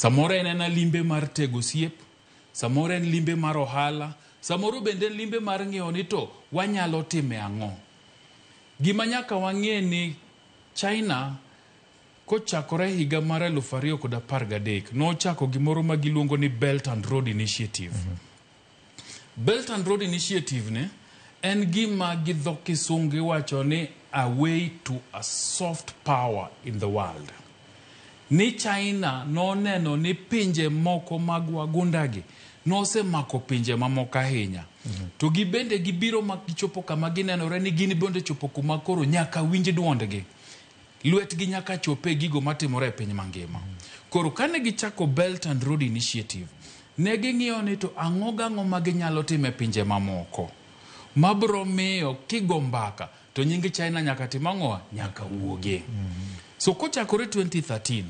Samoro en limbe mar tego siep, samoro en limbe mar ohala, samoro bende limbe mar ng'iyo ni to wanyalo time ang'o. Gima nyaka wang'e ni China kochakore higa mar 2013 nochako gimoro ma giluongo ni Belt and Road Initiative. Belt and Road Initiative ne en gima gi dho kisungu iwacho ni a way to a soft power in the world. Ni China noneno ni pinje moko mag wagundagi nosemako pinje mamoko ahinya. To gibende gibiro gichopo kama ginenore ni gin bende chopo kuma koro nyaka winj duondgi. Lwetgi nyaka chope gigo matimore e piny mangima. Koro kane gichako Belt and Road Initiative, ne ging'iyo ni to ang'o ma ginyalo time pinje mamoko. Mabro miyo kigo mbaka to nyingi China nyaka timang'oa nyaka wuoge. So kochakore 2013,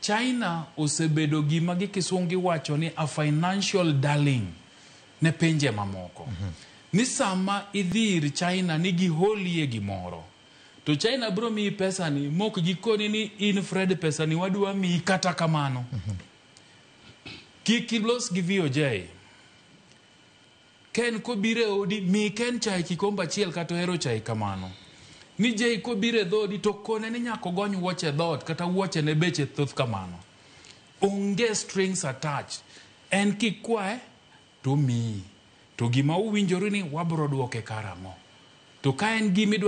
China osebedo gima gi kisungu wacho ni a financial darling ne pinje mamoko. Ni sama idhir China ni giholie gimoro. To China bro mi pesa ni mok gikoni ni in Fred pesa ni wadwa mi kata kamano. Kikilos gi VOJ. Ken ko bire odi mi ken chai kikomba chiel kata hero chai kamano. Ni jei ko bire dhodi to kone ni nyako gony wuoche dhot kata wuoche ne beche thoth kamano. Onge strings attached. En kikwae to mi. To gima uwinjori ni wabro duoke karang'o. To ka en gimi